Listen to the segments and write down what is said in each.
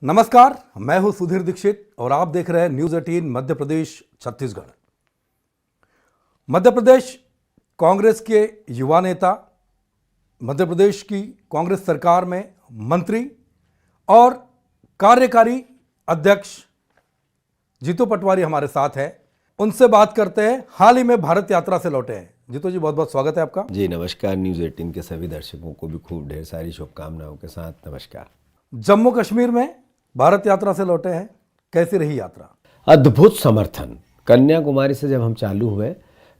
नमस्कार, मैं हूं सुधीर दीक्षित और आप देख रहे हैं न्यूज 18 मध्य प्रदेश छत्तीसगढ़। मध्य प्रदेश कांग्रेस के युवा नेता, मध्य प्रदेश की कांग्रेस सरकार में मंत्री और कार्यकारी अध्यक्ष जीतू पटवारी हमारे साथ हैं। उनसे बात करते हैं। हाल ही में भारत यात्रा से लौटे हैं। जीतू जी, बहुत बहुत स्वागत है आपका। जी नमस्कार। न्यूज़ 18 के सभी दर्शकों को भी खूब ढेर सारी शुभकामनाओं के साथ नमस्कार। जम्मू कश्मीर में भारत यात्रा से लौटे हैं, कैसी रही यात्रा? अद्भुत समर्थन। कन्याकुमारी से जब हम चालू हुए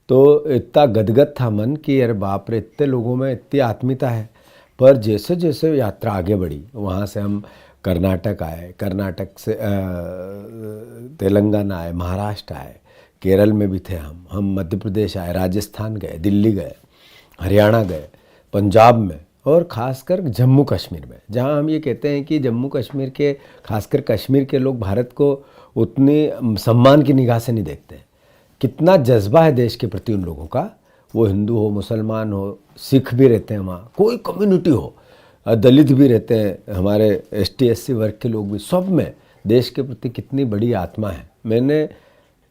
तो इतना गदगद था मन कि अरे बाप रे, इतने लोगों में इतनी आत्मीयता है। पर जैसे जैसे यात्रा आगे बढ़ी, वहाँ से हम कर्नाटक आए, कर्नाटक से तेलंगाना आए, महाराष्ट्र आए, केरल में भी थे हम मध्य प्रदेश आए, राजस्थान गए, दिल्ली गए, हरियाणा गए, पंजाब में और ख़ासकर जम्मू कश्मीर में, जहां हम ये कहते हैं कि जम्मू कश्मीर के, खासकर कश्मीर के लोग भारत को उतनी सम्मान की निगाह से नहीं देखते। कितना जज्बा है देश के प्रति उन लोगों का। वो हिंदू हो, मुसलमान हो, सिख भी रहते हैं वहाँ, कोई कम्युनिटी हो, दलित भी रहते हैं, हमारे ST SC वर्ग के लोग भी, सब में देश के प्रति कितनी बड़ी आत्मा है। मैंने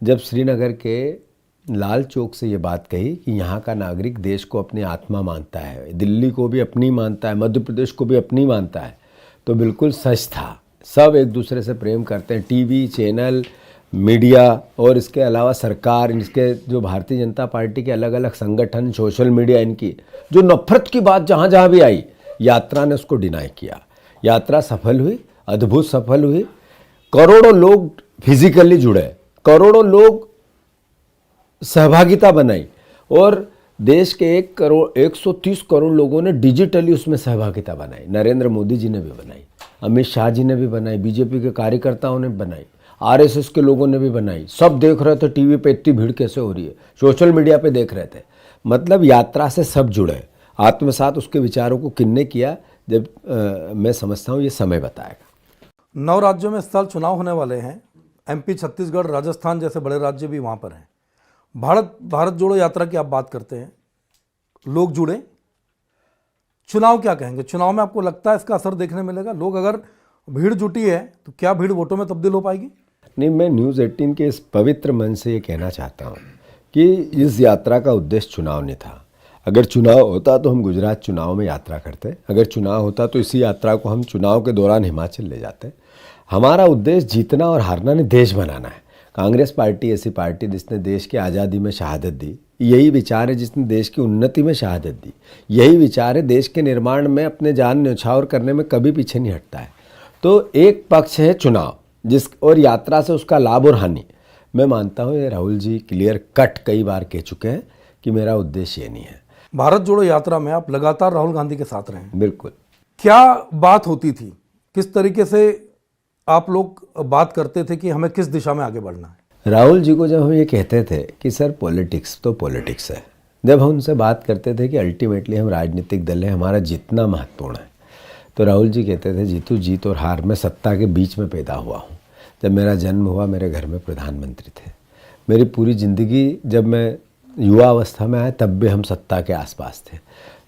जब श्रीनगर के लाल चौक से ये बात कही कि यहाँ का नागरिक देश को अपनी आत्मा मानता है, दिल्ली को भी अपनी मानता है, मध्य प्रदेश को भी अपनी मानता है, तो बिल्कुल सच था। सब एक दूसरे से प्रेम करते हैं। टीवी चैनल, मीडिया और इसके अलावा सरकार, इसके जो भारतीय जनता पार्टी के अलग अलग संगठन, सोशल मीडिया, इनकी जो नफरत की बात जहाँ जहाँ भी आई, यात्रा ने उसको डिनाई किया। यात्रा सफल हुई, अद्भुत सफल हुई। करोड़ों लोग फिजिकली जुड़े, करोड़ों लोग सहभागिता बनाई और देश के 130 करोड़ लोगों ने डिजिटली उसमें सहभागिता बनाई। नरेंद्र मोदी जी ने भी बनाई, अमित शाह जी ने भी बनाई, बीजेपी के कार्यकर्ताओं ने बनाई, RSS के लोगों ने भी बनाई। सब देख रहे थे टीवी पे इतनी भीड़ कैसे हो रही है, सोशल मीडिया पे देख रहे थे। मतलब यात्रा से सब जुड़े, आत्मसात उसके विचारों को किन्ने किया, जब मैं समझता हूँ ये समय बताएगा। 9 राज्यों में इस साल चुनाव होने वाले हैं। MP, छत्तीसगढ़, राजस्थान जैसे बड़े राज्य भी वहाँ पर हैं। भारत जोड़ो यात्रा की आप बात करते हैं, लोग जुड़े, चुनाव क्या कहेंगे? चुनाव में आपको लगता है इसका असर देखने मिलेगा? लोग, अगर भीड़ जुटी है तो क्या भीड़ वोटों में तब्दील हो पाएगी? नहीं, मैं न्यूज़ 18 के इस पवित्र मन से ये कहना चाहता हूँ कि इस यात्रा का उद्देश्य चुनाव नहीं था। अगर चुनाव होता तो हम गुजरात चुनाव में यात्रा करते, अगर चुनाव होता तो इसी यात्रा को हम चुनाव के दौरान हिमाचल ले जाते। हमारा उद्देश्य जीतना और हारना नहीं, देश बनाना है। कांग्रेस पार्टी ऐसी पार्टी जिसने देश की आज़ादी में शहादत दी, यही विचार है जिसने देश की उन्नति में शहादत दी, यही विचार है देश के निर्माण में अपने जान न्यौछावर करने में कभी पीछे नहीं हटता है। तो एक पक्ष है चुनाव, जिस और यात्रा से उसका लाभ और हानि। मैं मानता हूँ ये राहुल जी क्लियर कट कई बार कह चुके हैं कि मेरा उद्देश्य ये नहीं है। भारत जोड़ो यात्रा में आप लगातार राहुल गांधी के साथ रहे हैं। बिल्कुल। क्या बात होती थी, किस तरीके से आप लोग बात करते थे कि हमें किस दिशा में आगे बढ़ना है? राहुल जी को जब हम ये कहते थे कि सर पॉलिटिक्स तो पॉलिटिक्स है, जब हम उनसे बात करते थे कि अल्टीमेटली हम राजनीतिक दल है, हमारा जीतना महत्वपूर्ण है, तो राहुल जी कहते थे जीतू, जीत और हार में सत्ता के बीच में पैदा हुआ हूँ। जब मेरा जन्म हुआ मेरे घर में प्रधानमंत्री थे। मेरी पूरी ज़िंदगी, जब मैं युवा अवस्था में आया तब भी हम सत्ता के आसपास थे।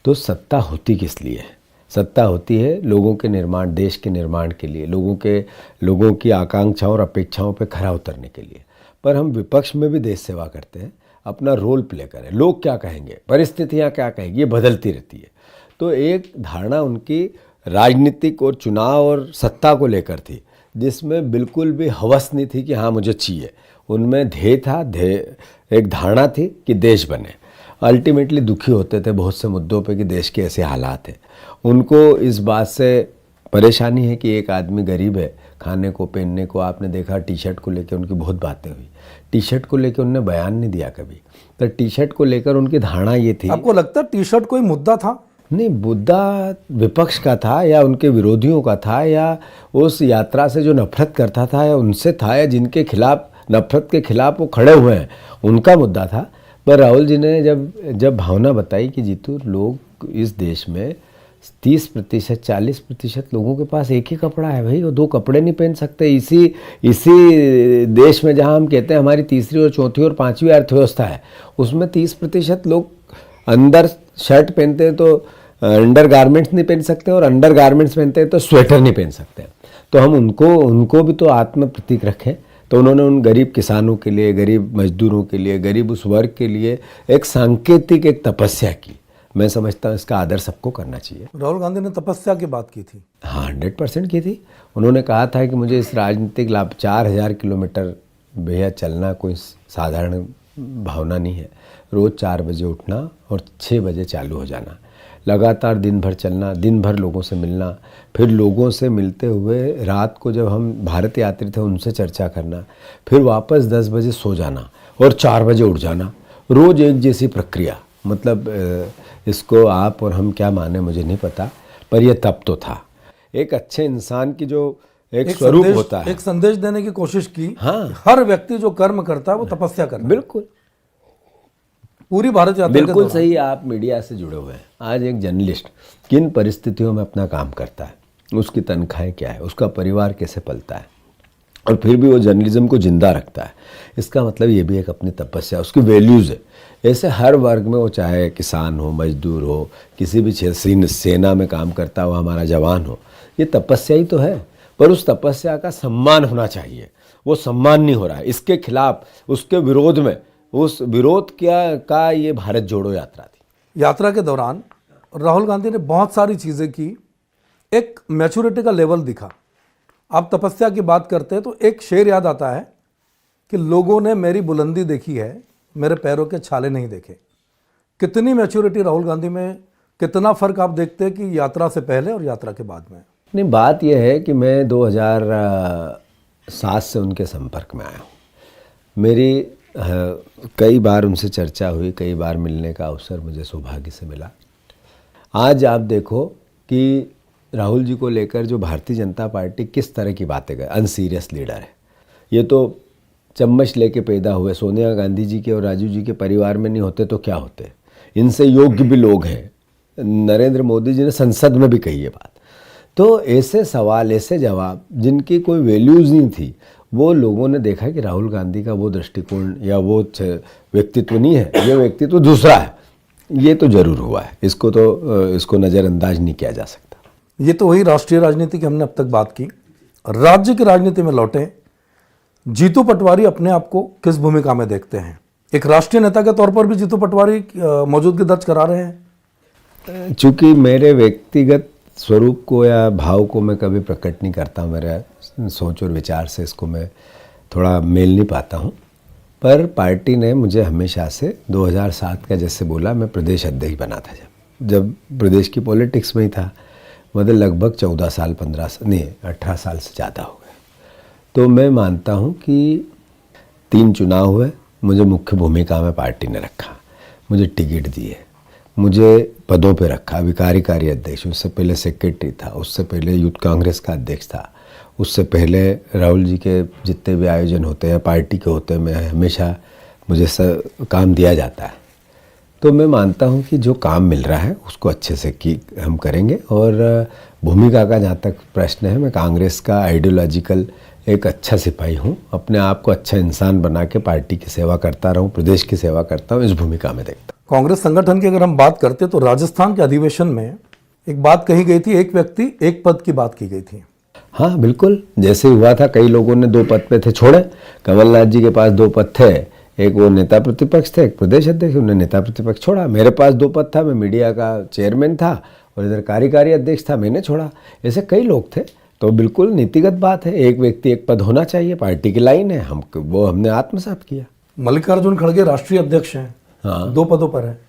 तो सत्ता होती किस लिए है? सत्ता होती है लोगों के निर्माण, देश के निर्माण के लिए, लोगों की आकांक्षाओं और अपेक्षाओं पे खरा उतरने के लिए। पर हम विपक्ष में भी देश सेवा करते हैं, अपना रोल प्ले करें। लोग क्या कहेंगे, परिस्थितियां क्या कहेंगी, ये बदलती रहती है। तो एक धारणा उनकी राजनीतिक और चुनाव और सत्ता को लेकर थी, जिसमें बिल्कुल भी हवस नहीं थी कि हाँ मुझे चाहिए। उनमें ध्येय था, एक धारणा थी कि देश बने। अल्टीमेटली दुखी होते थे बहुत से मुद्दों पे कि देश के ऐसे हालात हैं। उनको इस बात से परेशानी है कि एक आदमी गरीब है, खाने को पहनने को, आपने देखा टी शर्ट को लेकर उनकी बहुत बातें हुई। टी शर्ट को लेकर उन्होंने बयान नहीं दिया कभी, तो टी शर्ट को लेकर उनकी धारणा ये थी। आपको लगता है टी शर्ट कोई मुद्दा था? नहीं, मुद्दा विपक्ष का था या उनके विरोधियों का था, या उस यात्रा से जो नफरत करता था या उनसे था, या जिनके खिलाफ, नफरत के खिलाफ वो खड़े हुए हैं, उनका मुद्दा था। पर राहुल जी ने जब भावना बताई कि जीतू, लोग इस देश में 30%, 40% लोगों के पास एक ही कपड़ा है भाई, वो 2 कपड़े नहीं पहन सकते। इसी देश में जहाँ हम कहते हैं हमारी तीसरी और चौथी और 5वीं अर्थव्यवस्था है, उसमें 30% लोग अंदर शर्ट पहनते हैं तो अंडर गारमेंट्स नहीं पहन सकते, और अंडर गारमेंट्स पहनते हैं तो स्वेटर नहीं पहन सकते। तो हम उनको भी तो आत्म प्रतीक रखें। तो उन्होंने उन गरीब किसानों के लिए, गरीब मजदूरों के लिए, गरीब उस वर्ग के लिए एक सांकेतिक एक तपस्या की। मैं समझता हूँ इसका आदर सबको करना चाहिए। राहुल गांधी ने तपस्या की बात की थी। हाँ, 100% की थी। उन्होंने कहा था कि मुझे इस राजनीतिक लाभ 4000 किलोमीटर भैया चलना कोई साधारण भावना नहीं है। रोज़ 4 बजे उठना और 6 बजे चालू हो जाना, लगातार दिन भर चलना, दिन भर लोगों से मिलना, फिर लोगों से मिलते हुए रात को जब हम भारत यात्री थे उनसे चर्चा करना, फिर वापस 10 बजे सो जाना और 4 बजे उठ जाना, रोज़ एक जैसी प्रक्रिया। मतलब इसको आप और हम क्या माने मुझे नहीं पता, पर यह तब तो था। एक अच्छे इंसान की जो एक स्वरूप होता है, एक संदेश देने की कोशिश की। हाँ। हर व्यक्ति जो कर्म करता है वो तपस्या करता है। बिल्कुल पूरी भारत यात्रा के बिल्कुल दौरान। सही। आप मीडिया से जुड़े हुए हैं। आज एक जर्नलिस्ट किन परिस्थितियों में अपना काम करता है, उसकी तनख्वाहें क्या है, उसका परिवार कैसे पलता है, और फिर भी वो जर्नलिज्म को जिंदा रखता है। इसका मतलब ये भी एक अपनी तपस्या, उसकी वैल्यूज़ है। ऐसे हर वर्ग में, वो चाहे किसान हो, मजदूर हो, किसी भी सेना में काम करता हो, हमारा जवान हो, ये तपस्या ही तो है। पर उस तपस्या का सम्मान होना चाहिए। वो सम्मान नहीं हो रहा है। इसके खिलाफ, उसके विरोध में, उस विरोध का ये भारत जोड़ो यात्रा थी। यात्रा के दौरान राहुल गांधी ने बहुत सारी चीज़ें की। एक मैच्योरिटी का लेवल दिखा। आप तपस्या की बात करते हैं तो एक शेर याद आता है कि लोगों ने मेरी बुलंदी देखी है, मेरे पैरों के छाले नहीं देखे। कितनी मैच्योरिटी राहुल गांधी में, कितना फ़र्क आप देखते हैं कि यात्रा से पहले और यात्रा के बाद में? नहीं, बात यह है कि मैं 2007 से उनके संपर्क में आया हूँ। मेरी कई बार उनसे चर्चा हुई, कई बार मिलने का अवसर मुझे सौभाग्य से मिला। आज आप देखो कि राहुल जी को लेकर जो भारतीय जनता पार्टी किस तरह की बातें कर, अनसीरियस लीडर है। ये तो चम्मच लेके पैदा हुए। सोनिया गांधी जी के और राजीव जी के परिवार में नहीं होते तो क्या होते। इनसे योग्य भी लोग हैं। नरेंद्र मोदी जी ने संसद में भी कही ये बात। तो ऐसे सवाल, ऐसे जवाब जिनकी कोई वैल्यूज़ नहीं थी, वो लोगों ने देखा कि राहुल गांधी का वो दृष्टिकोण या वो व्यक्तित्व नहीं है, ये व्यक्तित्व दूसरा है। ये तो जरूर हुआ है। इसको नज़रअंदाज नहीं किया जा सकता। ये तो वही राष्ट्रीय राजनीति की हमने अब तक बात की। राज्य की राजनीति में लौटे, जीतू पटवारी अपने आप को किस भूमिका में देखते हैं? एक राष्ट्रीय नेता के तौर पर भी जीतू पटवारी मौजूदगी दर्ज करा रहे हैं। चूँकि मेरे व्यक्तिगत स्वरूप को या भाव को मैं कभी प्रकट नहीं करता, मेरा सोच और विचार से इसको मैं थोड़ा मेल नहीं पाता हूँ। पर पार्टी ने मुझे हमेशा से 2007 का जैसे बोला, मैं प्रदेश अध्यक्ष बना था जब प्रदेश की पॉलिटिक्स में ही था। मतलब लगभग 14 साल, 15 साल नहीं, 18 साल से ज़्यादा हो गए। तो मैं मानता हूँ कि 3 चुनाव हुए, मुझे मुख्य भूमिका में पार्टी ने रखा, मुझे टिकट दी है, मुझे पदों पे रखा। अभी कार्यकारी अध्यक्ष, उससे पहले सेक्रेटरी था, उससे पहले यूथ कांग्रेस का अध्यक्ष था, उससे पहले राहुल जी के जितने भी आयोजन होते हैं पार्टी के होते हैं, मैं हमेशा मुझे काम दिया जाता है। तो मैं मानता हूं कि जो काम मिल रहा है उसको अच्छे से हम करेंगे। और भूमिका का जहाँ तक प्रश्न है, मैं कांग्रेस का आइडियोलॉजिकल एक अच्छा सिपाही हूँ। अपने आप को अच्छा इंसान बना के पार्टी की सेवा करता रहूँ, प्रदेश की सेवा करता हूँ, इस भूमिका में देखता हूँ। कांग्रेस संगठन की अगर हम बात करते तो राजस्थान के अधिवेशन में एक बात कही गई थी, एक व्यक्ति एक पद की बात की गई थी। हाँ बिल्कुल, जैसे हुआ था। कई लोगों ने 2 पद पे थे, छोड़े। कमलनाथ जी के पास 2 पद थे, एक वो नेता प्रतिपक्ष थे, एक प्रदेश अध्यक्ष, उन्होंने नेता प्रतिपक्ष छोड़ा। मेरे पास 2 पद था, मैं मीडिया का चेयरमैन था और इधर कार्यकारी अध्यक्ष था, मैंने छोड़ा। ऐसे कई लोग थे। तो बिल्कुल नीतिगत बात है, एक व्यक्ति एक पद होना चाहिए, पार्टी की लाइन है, हमने आत्मसात किया। मल्लिकार्जुन खड़गे राष्ट्रीय अध्यक्ष हैं, हाँ, 2 पदों पर है।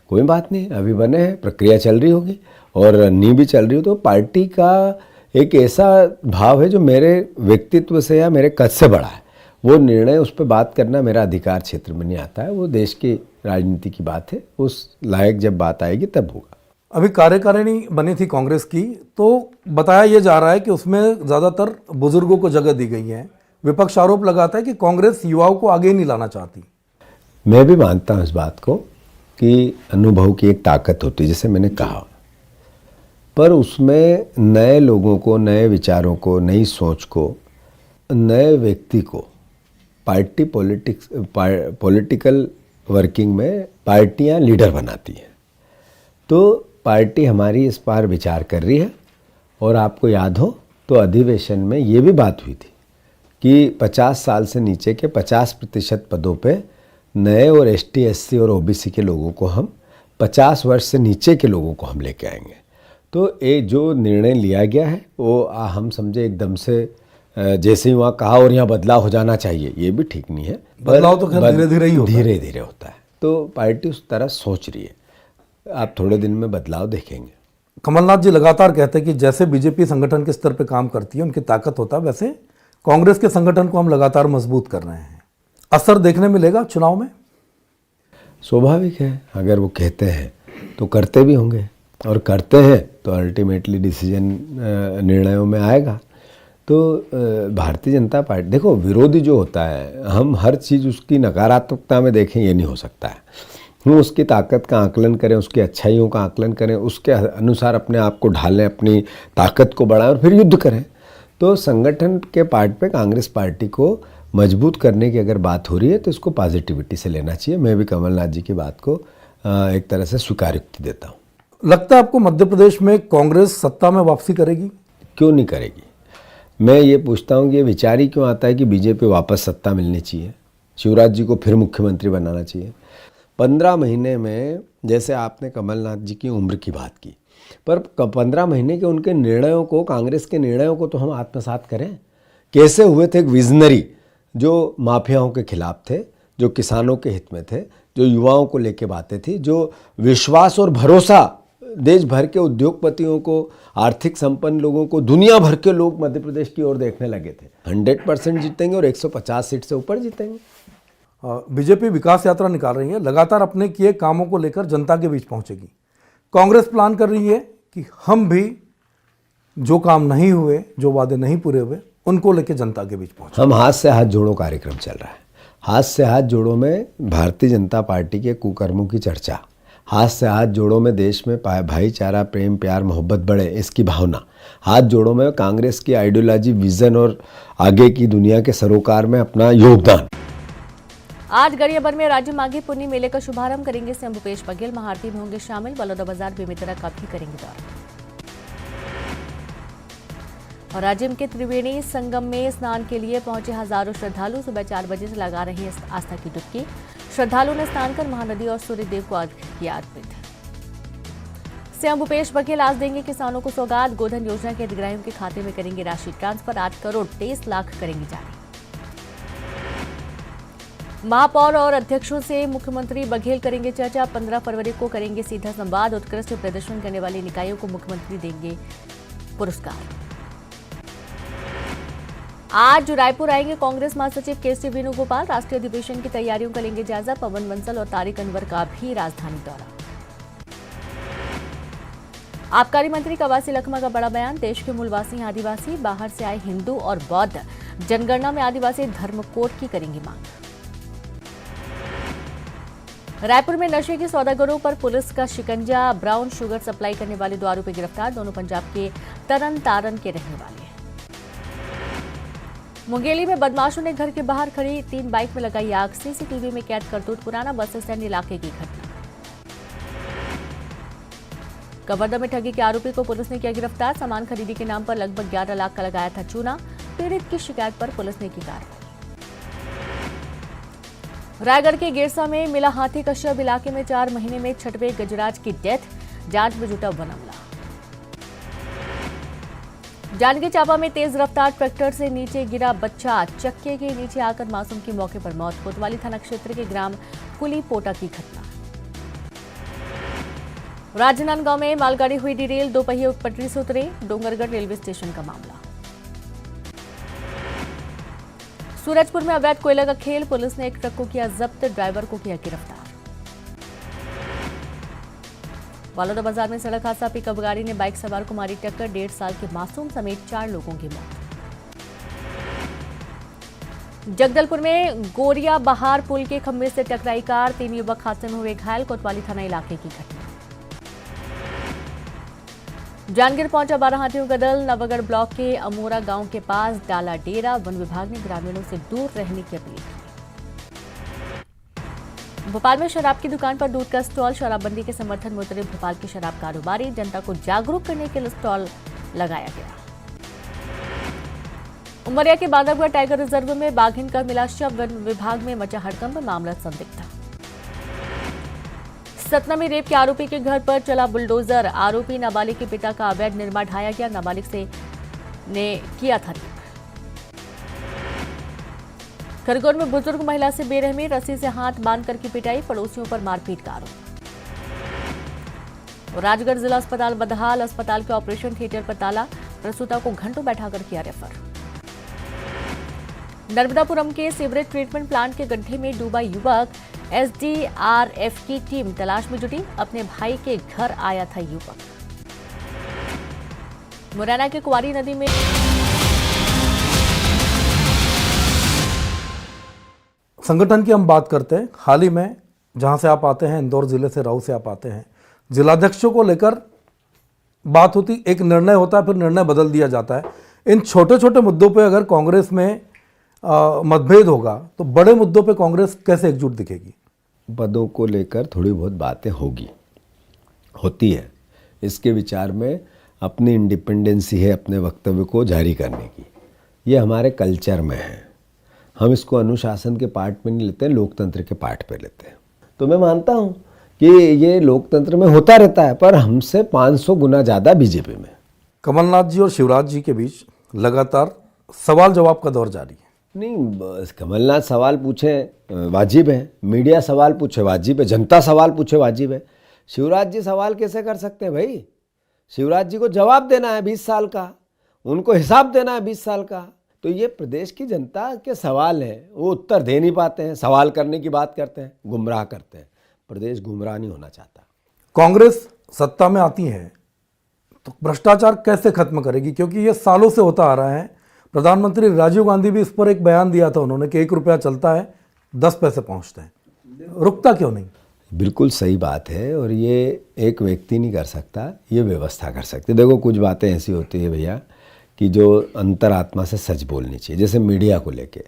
कोई बात नहीं, अभी बने हैं, प्रक्रिया चल रही होगी और नींव भी चल रही हो। तो पार्टी का एक ऐसा भाव है जो मेरे व्यक्तित्व से या मेरे कद से बड़ा है। वो निर्णय, उस पर बात करना मेरा अधिकार क्षेत्र में नहीं आता है। वो देश की राजनीति की बात है, उस लायक जब बात आएगी तब होगा। अभी कार्यकारिणी बनी थी कांग्रेस की, तो बताया ये जा रहा है कि उसमें ज़्यादातर बुजुर्गों को जगह दी गई है। विपक्ष आरोप लगाता है कि कांग्रेस युवाओं को आगे नहीं लाना चाहती। मैं भी मानता हूँ इस बात को कि अनुभव की एक ताकत होती है, जैसे मैंने कहा, पर उसमें नए लोगों को, नए विचारों को, नई सोच को, नए व्यक्ति को पार्टी पॉलिटिकल वर्किंग में पार्टियां लीडर बनाती हैं। तो पार्टी हमारी इस बार विचार कर रही है। और आपको याद हो तो अधिवेशन में ये भी बात हुई थी कि 50 साल से नीचे के 50% पदों पे नए और एसटी, एससी और ओबीसी के लोगों को हम 50 वर्ष से नीचे के लोगों को हम लेके आएंगे। तो ये जो निर्णय लिया गया है वो हम समझे एकदम से जैसे ही वहाँ कहा और यहाँ बदलाव हो जाना चाहिए, ये भी ठीक नहीं है। बदलाव तो खैर धीरे-धीरे ही होता है। धीरे-धीरे होता है। तो पार्टी उस तरह सोच रही है, आप थोड़े दिन में बदलाव देखेंगे। कमलनाथ जी लगातार कहते हैं कि जैसे बीजेपी संगठन के स्तर पे काम करती है, उनकी ताकत होता है, वैसे कांग्रेस के संगठन को हम लगातार मजबूत कर रहे हैं। असर देखने मिलेगा चुनाव में? स्वाभाविक है, अगर वो कहते हैं तो करते भी होंगे, और करते हैं तो अल्टीमेटली डिसीजन निर्णयों में आएगा। तो भारतीय जनता पार्टी, देखो विरोधी जो होता है, हम हर चीज़ उसकी नकारात्मकता में देखें, ये नहीं हो सकता है। हम उसकी ताकत का आकलन करें, उसकी अच्छाइयों का आकलन करें, उसके अनुसार अपने आप को ढालें, अपनी ताकत को बढ़ाएं और फिर युद्ध करें। तो संगठन के पार्ट पे कांग्रेस पार्टी को मजबूत करने की अगर बात हो रही है तो इसको पॉजिटिविटी से लेना चाहिए। मैं भी कमलनाथ जी की बात को एक तरह से स्वीकार्योक्ति देता हूँ। लगता है आपको मध्य प्रदेश में कांग्रेस सत्ता में वापसी करेगी? क्यों नहीं करेगी? मैं ये पूछता हूँ कि ये विचार ही क्यों आता है कि बीजेपी वापस सत्ता मिलनी चाहिए, शिवराज जी को फिर मुख्यमंत्री बनाना चाहिए। 15 महीने में, जैसे आपने कमलनाथ जी की उम्र की बात की, पर 15 महीने के उनके निर्णयों को, कांग्रेस के निर्णयों को तो हम आत्मसात करें। कैसे हुए थे? एक विजनरी जो माफियाओं के खिलाफ थे, जो किसानों के हित में थे, जो युवाओं को लेके बातें थी, जो विश्वास और भरोसा देश भर के उद्योगपतियों को, आर्थिक संपन्न लोगों को, दुनिया भर के लोग मध्य प्रदेश की ओर देखने लगे थे। 100% जीतेंगे और 150 सीट से ऊपर जीतेंगे। बीजेपी विकास यात्रा निकाल रही है, लगातार अपने किए कामों को लेकर जनता के बीच पहुंचेगी। कांग्रेस प्लान कर रही है कि हम भी जो काम नहीं हुए, जो वादे नहीं पूरे हुए, उनको लेकर जनता के बीच पहुंचे। हम हाथ से हाथ जोड़ो कार्यक्रम चल रहा है। हाथ से हाथ जोड़ो में भारतीय जनता पार्टी के कुकर्मों की चर्चा, हाथ से हाथ जोड़ो में देश में भाईचारा, प्रेम, प्यार, मोहब्बत बढ़े, इसकी भावना, हाथ जोड़ो में कांग्रेस की आइडियोलॉजी, विजन और आगे की दुनिया के सरोकार में अपना योगदान। आज गरियाबंद में राज्य माघी पुन्नी मेले का शुभारंभ करेंगे सीएम भूपेश बघेल। महाआरती में होंगे शामिल। बलौदाबाजार बेमेतरा का भी करेंगे दौरा। और राजिम के त्रिवेणी संगम में स्नान के लिए पहुंचे हजारों श्रद्धालु सुबह 4 बजे से लगा रहे हैं आस्था की डुबकी। श्रद्धालुओं ने स्नान कर महानदी और सूर्यदेव को अर्घ्य किया अर्पित। सीएम भूपेश बघेल आज देंगे किसानों को सौगात। गोधन योजना के हितग्राहियों के खाते में करेंगे राशि ट्रांसफर। 8 करोड़ 23 लाख करेंगे जारी। महापौर और अध्यक्षों से मुख्यमंत्री बघेल करेंगे चर्चा। 15 फरवरी को करेंगे सीधा संवाद। उत्कृष्ट प्रदर्शन करने वाली निकायों को मुख्यमंत्री देंगे पुरस्कार। आज रायपुर आएंगे कांग्रेस महासचिव केसी वेणुगोपाल। राष्ट्रीय अधिवेशन की तैयारियों का लेंगे जायजा। पवन बंसल और तारिक अनवर का भी राजधानी दौरा। आबकारी मंत्री कवासी लखमा का बड़ा बयान। देश के मूलवासी हैं आदिवासी, बाहर से आए हिंदू और बौद्ध जनगणना में आदिवासी धर्म कोड की करेंगी मांग। रायपुर में नशे के सौदागरों पर पुलिस का शिकंजा। ब्राउन शुगर सप्लाई करने वाले 2 आरोपी गिरफ्तार। दोनों पंजाब के तरन तारन के रहने वाले हैं। मुंगेली में बदमाशों ने घर के बाहर खड़ी 3 बाइक में लगाई आग। सीसीटीवी में कैद करतूत। पुराना बस स्टैंड इलाके की घटना। कवर्धा में ठगी के आरोपी को पुलिस ने किया गिरफ्तार। सामान खरीदी के नाम पर लगभग 11 लाख का लगाया था चूना। पीड़ित की शिकायत पर पुलिस ने की कार्रवाई। रायगढ़ के गेरसा में मिला हाथी का शव। इलाके में 4 महीने में 6वें गजराज की डेथ। जांच में जुटा वन अमला। जांजगीर चांपा में तेज रफ्तार ट्रैक्टर से नीचे गिरा बच्चा। चक्के के नीचे आकर मासूम की मौके पर मौत। कोतवाली थाना क्षेत्र के ग्राम कुलीपोटा की घटना। राजनांदगांव में मालगाड़ी हुई डिरेल। 2 पहिए पटरी से उतरे। डोंगरगढ़ रेलवे स्टेशन का मामला। सूरजपुर में अवैध कोयला का खेल। पुलिस ने एक ट्रक को किया जब्त। ड्राइवर को किया गिरफ्तार। बलौदाबाजार में सड़क हादसा। पिकअप गाड़ी ने बाइक सवार को मारी टक्कर। 1.5 साल के मासूम समेत 4 लोगों की मौत। जगदलपुर में गोरिया बहार पुल के खंभे से टकराई कार। 3 युवक हादसे में हुए घायल। कोतवाली थाना इलाके की घटना। जांजगीर पहुंचा 12 हाथियों का दल। नवागढ़ ब्लॉक के अमोरा गांव के पास डाला डेरा। वन विभाग ने ग्रामीणों से दूर रहने की अपील की। भोपाल में शराब की दुकान पर दूध का स्टॉल। शराबबंदी के समर्थन में उतरे भोपाल के शराब कारोबारी। जनता को जागरूक करने के लिए स्टॉल लगाया गया। उमरिया के बांधवगढ़ टाइगर रिजर्व में बाघिन का मिला शव, वन विभाग में मचा हड़कंप, मामला संदिग्ध। सतना में रेप के आरोपी के घर पर चला बुलडोजर, आरोपी नाबालिग के पिता का अवैध निर्माण ढाया गया, नाबालिग से ने किया था रेप। खरगोन में बुजुर्ग महिला से बेरहमी, रस्सी से हाथ बांधकर की पिटाई, पड़ोसियों पर मारपीट का आरोप। और राजगढ़ जिला अस्पताल बदहाल, अस्पताल के ऑपरेशन थिएटर पर ताला, प्रसूता को घंटों बैठाकर किया रेफर। नर्मदापुरम के सीवरेज ट्रीटमेंट प्लांट के गड्ढे में डूबा युवक, एसडीआरएफ की टीम तलाश में जुटी, अपने भाई के घर आया था युवक। मुरैना के कुंवारी नदी में संगठन की हम बात करते हैं। हाल ही में जहां से आप आते हैं, इंदौर जिले से, राऊ से आप आते हैं, जिलाध्यक्षों को लेकर बात होती, एक निर्णय होता है, फिर निर्णय बदल दिया जाता है। इन छोटे छोटे मुद्दों पे अगर कांग्रेस में मतभेद होगा तो बड़े मुद्दों पे कांग्रेस कैसे एकजुट दिखेगी? पदों को लेकर थोड़ी बहुत बातें होती है। इसके विचार में अपनी इंडिपेंडेंसी है अपने वक्तव्य को जारी करने की, ये हमारे कल्चर में है। हम इसको अनुशासन के पार्ट में नहीं लेते हैं, लोकतंत्र के पार्ट पे लेते हैं। तो मैं मानता हूँ कि ये लोकतंत्र में होता रहता है, पर हमसे 500 गुना ज़्यादा बीजेपी में। कमलनाथ जी और शिवराज जी के बीच लगातार सवाल जवाब का दौर जारी है। नहीं, बस कमलनाथ सवाल पूछे वाजिब है, मीडिया सवाल पूछे वाजिब है, जनता सवाल पूछे वाजिब है। शिवराज जी सवाल कैसे कर सकते हैं भाई? शिवराज जी को जवाब देना है 20 साल का, उनको हिसाब देना है 20 साल का। तो ये प्रदेश की जनता के सवाल हैं, वो उत्तर दे नहीं पाते हैं, सवाल करने की बात करते हैं, गुमराह करते हैं। प्रदेश गुमराह नहीं होना चाहता। कांग्रेस सत्ता में आती है तो भ्रष्टाचार कैसे खत्म करेगी? क्योंकि ये सालों से होता आ रहा है। प्रधानमंत्री राजीव गांधी भी इस पर एक बयान दिया था उन्होंने कि 1 रुपया चलता है 10 पैसे पहुंचते हैं, रुकता क्यों नहीं? बिल्कुल सही बात है, और ये एक व्यक्ति नहीं कर सकता, ये व्यवस्था कर सकती। देखो, कुछ बातें ऐसी होती है भैया कि जो अंतरात्मा से सच बोलनी चाहिए। जैसे मीडिया को लेके,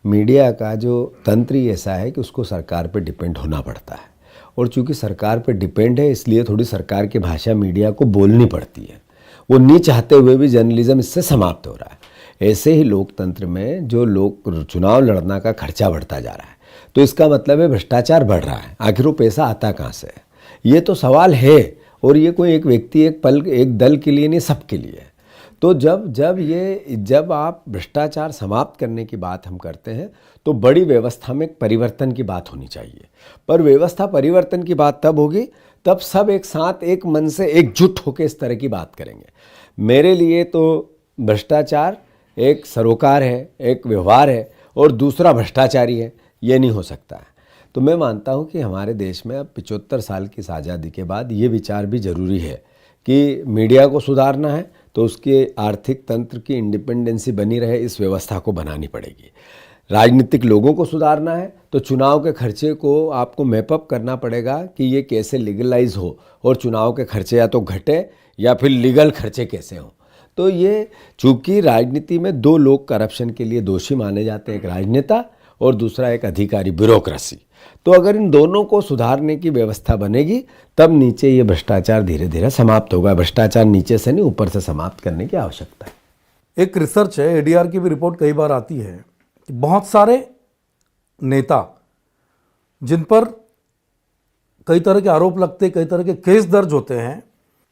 मीडिया का जो तंत्र ही ऐसा है कि उसको सरकार पे डिपेंड होना पड़ता है, और चूंकि सरकार पे डिपेंड है इसलिए थोड़ी सरकार की भाषा मीडिया को बोलनी पड़ती है। वो नहीं चाहते हुए भी जर्नलिज्म इससे समाप्त हो रहा है। ऐसे ही लोकतंत्र में जो लोग चुनाव लड़ना का खर्चा बढ़ता जा रहा है, तो इसका मतलब है भ्रष्टाचार बढ़ रहा है। आखिर वो पैसा आता कहाँ से है? ये तो सवाल है, और ये कोई एक व्यक्ति, एक पल, एक दल के लिए नहीं, सबके लिए है। तो जब आप भ्रष्टाचार समाप्त करने की बात हम करते हैं तो बड़ी व्यवस्था में परिवर्तन की बात होनी चाहिए। पर व्यवस्था परिवर्तन की बात तब होगी तब सब एक साथ, एक मन से एकजुट होकर इस तरह की बात करेंगे। मेरे लिए तो भ्रष्टाचार एक सरोकार है, एक व्यवहार है, और दूसरा भ्रष्टाचारी है, ये नहीं हो सकता है। तो मैं मानता हूँ कि हमारे देश में अब 75 साल की आज़ादी के बाद ये विचार भी ज़रूरी है कि मीडिया को सुधारना है तो उसके आर्थिक तंत्र की इंडिपेंडेंसी बनी रहे, इस व्यवस्था को बनानी पड़ेगी। राजनीतिक लोगों को सुधारना है तो चुनाव के खर्चे को आपको मैपअप करना पड़ेगा कि ये कैसे लीगलाइज हो, और चुनाव के खर्चे या तो घटे या फिर लीगल खर्चे कैसे हों। तो ये चूंकि राजनीति में 2 लोग करप्शन के लिए दोषी माने जाते हैं, एक राजनेता और दूसरा एक अधिकारी, ब्यूरोक्रेसी। तो अगर इन दोनों को सुधारने की व्यवस्था बनेगी तब नीचे ये भ्रष्टाचार धीरे धीरे समाप्त होगा। भ्रष्टाचार नीचे से नहीं, ऊपर से समाप्त करने की आवश्यकता है। एक रिसर्च है, एडीआर की भी रिपोर्ट कई बार आती है कि बहुत सारे नेता जिन पर कई तरह के आरोप लगते हैं, कई तरह के केस दर्ज होते हैं,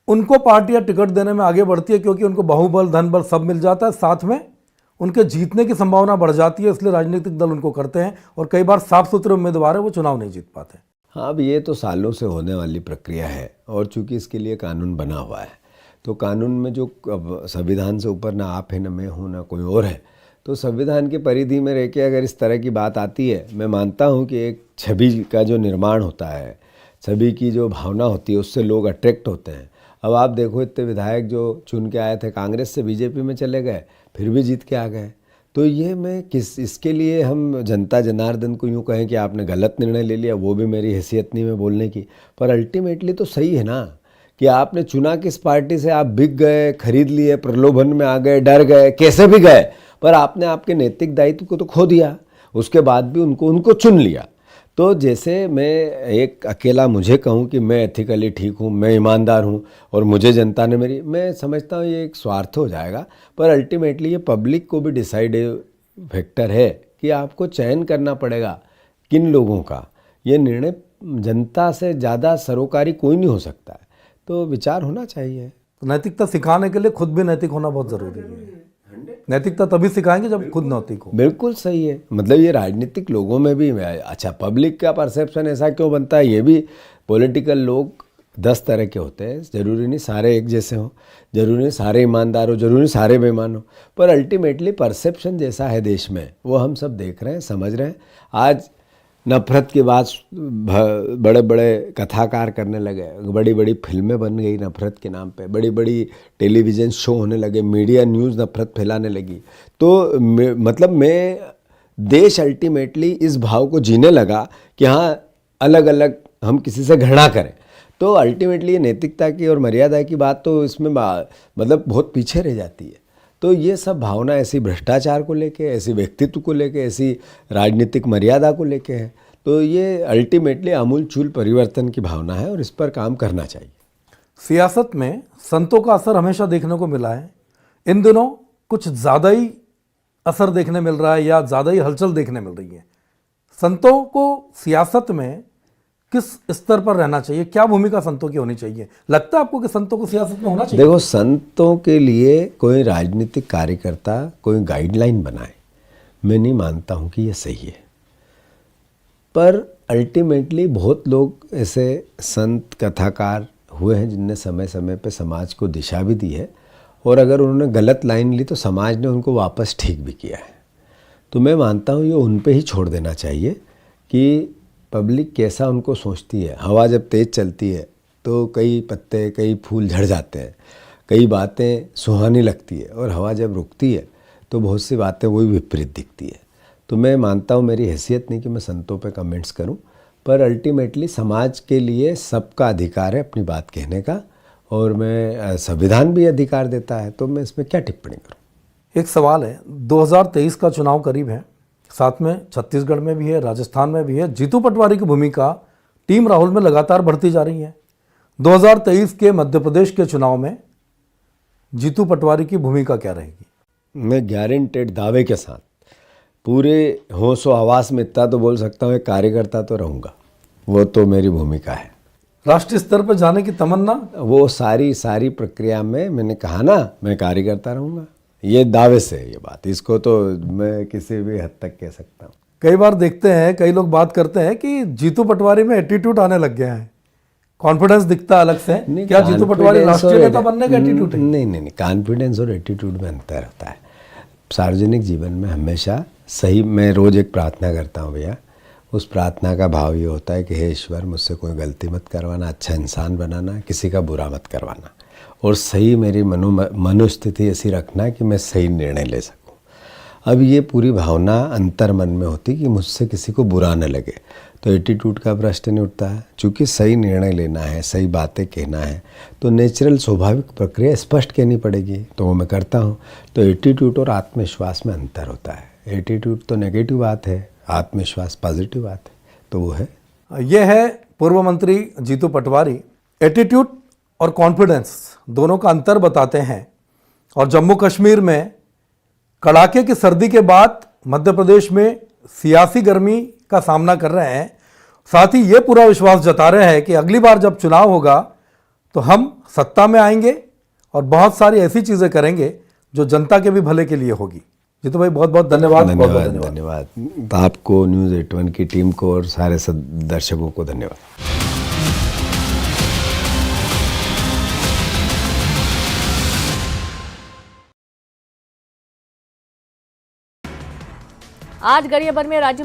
उनको पार्टियां टिकट देने में आगे बढ़ती है क्योंकि उनको बाहुबल, धन बल सब मिल जाता है, साथ में उनके जीतने की संभावना बढ़ जाती है, इसलिए राजनीतिक दल उनको करते हैं, और कई बार साफ सुथरे उम्मीदवार है वो चुनाव नहीं जीत पाते। हाँ, अब ये तो सालों से होने वाली प्रक्रिया है, और चूंकि इसके लिए कानून बना हुआ है, तो कानून में जो संविधान से ऊपर ना आप है, ना मैं हूँ, ना कोई और है, तो संविधान की परिधि में रह के अगर इस तरह की बात आती है, मैं मानता हूँ कि एक छवि का जो निर्माण होता है, छवि की जो भावना होती है, उससे लोग अट्रैक्ट होते हैं। अब आप देखो, इतने विधायक जो चुन के आए थे कांग्रेस से बीजेपी में चले गए, फिर भी जीत के आ गए। तो ये मैं इसके लिए हम जनता जनार्दन को यूँ कहें कि आपने गलत निर्णय ले लिया, वो भी मेरी हैसियत नहीं में बोलने की, पर अल्टीमेटली तो सही है ना कि आपने चुना किस पार्टी से, आप बिक गए, खरीद लिए, प्रलोभन में आ गए, डर गए, कैसे भी गए, पर आपने आपके नैतिक दायित्व को तो खो दिया। उसके बाद भी उनको चुन लिया। तो जैसे मैं एक अकेला मुझे कहूँ कि मैं एथिकली ठीक हूँ, मैं ईमानदार हूँ और मुझे जनता ने मेरी, मैं समझता हूँ ये एक स्वार्थ हो जाएगा। पर अल्टीमेटली ये पब्लिक को भी डिसाइड फैक्टर है कि आपको चयन करना पड़ेगा किन लोगों का। ये निर्णय जनता से ज़्यादा सरोकारी कोई नहीं हो सकता है, तो विचार होना चाहिए। तो नैतिकता सिखाने के लिए खुद भी नैतिक होना बहुत ज़रूरी है। नैतिकता तभी सिखाएंगे जब खुद नैतिक हो। बिल्कुल सही है। मतलब ये राजनीतिक लोगों में भी, अच्छा पब्लिक का परसेप्शन ऐसा क्यों बनता है, ये भी पॉलिटिकल लोग 10 तरह के होते हैं। ज़रूरी नहीं सारे एक जैसे हों, ज़रूरी नहीं सारे ईमानदार हो, ज़रूरी नहीं सारे बेईमान हो, पर अल्टीमेटली परसेप्शन जैसा है देश में वो हम सब देख रहे हैं, समझ रहे हैं। आज नफरत की बात बड़े बड़े कथाकार करने लगे, बड़ी बड़ी फिल्में बन गई नफरत के नाम पे, बड़ी बड़ी टेलीविज़न शो होने लगे, मीडिया न्यूज़ नफरत फैलाने लगी। तो मतलब मैं देश अल्टीमेटली इस भाव को जीने लगा कि हाँ अलग अलग हम किसी से घृणा करें। तो अल्टीमेटली ये नैतिकता की और मर्यादा की बात तो इसमें मतलब बहुत पीछे रह जाती है। तो ये सब भावना ऐसी भ्रष्टाचार को लेके, ऐसी व्यक्तित्व को लेके, ऐसी राजनीतिक मर्यादा को लेके है। तो ये अल्टीमेटली आमूलचूल परिवर्तन की भावना है और इस पर काम करना चाहिए। सियासत में संतों का असर हमेशा देखने को मिला है। इन दिनों कुछ ज़्यादा ही असर देखने मिल रहा है या ज़्यादा ही हलचल देखने मिल रही है। संतों को सियासत में किस स्तर पर रहना चाहिए, क्या भूमिका संतों की होनी चाहिए? लगता है आपको कि संतों को सियासत में होना चाहिए? देखो, संतों के लिए कोई राजनीतिक कार्यकर्ता कोई गाइडलाइन बनाए, मैं नहीं मानता हूँ कि ये सही है। पर अल्टीमेटली बहुत लोग ऐसे संत कथाकार हुए हैं जिनने समय समय पे समाज को दिशा भी दी है, और अगर उन्होंने गलत लाइन ली तो समाज ने उनको वापस ठीक भी किया है। तो मैं मानता हूँ ये उन पे ही छोड़ देना चाहिए कि पब्लिक कैसा उनको सोचती है। हवा जब तेज़ चलती है तो कई पत्ते कई फूल झड़ जाते हैं, कई बातें सुहानी लगती है, और हवा जब रुकती है तो बहुत सी बातें वही विपरीत दिखती है। तो मैं मानता हूँ, मेरी हैसियत नहीं कि मैं संतों पे कमेंट्स करूँ, पर अल्टीमेटली समाज के लिए सबका अधिकार है अपनी बात कहने का, और मैं संविधान भी अधिकार देता है, तो मैं इसमें क्या टिप्पणी करूँ। एक सवाल है, 2023 का चुनाव करीब है, साथ में छत्तीसगढ़ में भी है, राजस्थान में भी है। जीतू पटवारी की भूमिका टीम राहुल में लगातार बढ़ती जा रही है। 2023 के मध्य प्रदेश के चुनाव में जीतू पटवारी की भूमिका क्या रहेगी? मैं गारंटेड दावे के साथ पूरे होशो हवास में इतना तो बोल सकता हूँ, एक कार्यकर्ता तो रहूँगा। वो तो मेरी भूमिका है। राष्ट्रीय स्तर पर जाने की तमन्ना? वो सारी प्रक्रिया में मैंने कहा ना, मैं कार्यकर्ता रहूँगा। ये दावे से ये बात, इसको तो मैं किसी भी हद तक कह सकता हूँ। कई बार देखते हैं, कई लोग बात करते हैं कि जीतू पटवारी में एटीट्यूड आने लग गया है, कॉन्फिडेंस दिखता अलग से। क्या जीतू पटवारी राष्ट्रीय नेता बनने का एटीट्यूड है? नहीं, कॉन्फिडेंस और एटीट्यूड में अंतर होता है। सार्वजनिक जीवन में हमेशा सही, मैं रोज़ एक प्रार्थना करता हूँ भैया, उस प्रार्थना का भाव ये होता है कि हे ईश्वर, मुझसे कोई गलती मत करवाना, अच्छा इंसान बनाना, किसी का बुरा मत करवाना, और सही मेरी मनोस्थिति ऐसी रखना कि मैं सही निर्णय ले सकूं। अब ये पूरी भावना अंतर मन में होती कि मुझसे किसी को बुरा न लगे, तो एटीट्यूड का प्रश्न नहीं उठता है। चूँकि सही निर्णय लेना है, सही बातें कहना है, तो नेचुरल स्वाभाविक प्रक्रिया स्पष्ट कहनी पड़ेगी, तो वो मैं करता हूँ। तो एटीट्यूड और आत्मविश्वास में अंतर होता है। एटीट्यूड तो नेगेटिव बात है, आत्मविश्वास पॉजिटिव बात है, तो वो है। यह है पूर्व मंत्री जीतू पटवारी। एटीट्यूड और कॉन्फिडेंस दोनों का अंतर बताते हैं, और जम्मू कश्मीर में कड़ाके की सर्दी के बाद मध्य प्रदेश में सियासी गर्मी का सामना कर रहे हैं। साथ ही ये पूरा विश्वास जता रहे हैं कि अगली बार जब चुनाव होगा तो हम सत्ता में आएंगे और बहुत सारी ऐसी चीज़ें करेंगे जो जनता के भी भले के लिए होगी। जीतू भाई, बहुत बहुत धन्यवाद। धन्यवाद आपको, न्यूज़ 81 की टीम को, और सारे दर्शकों को धन्यवाद। आज गरियाबंद में राज्य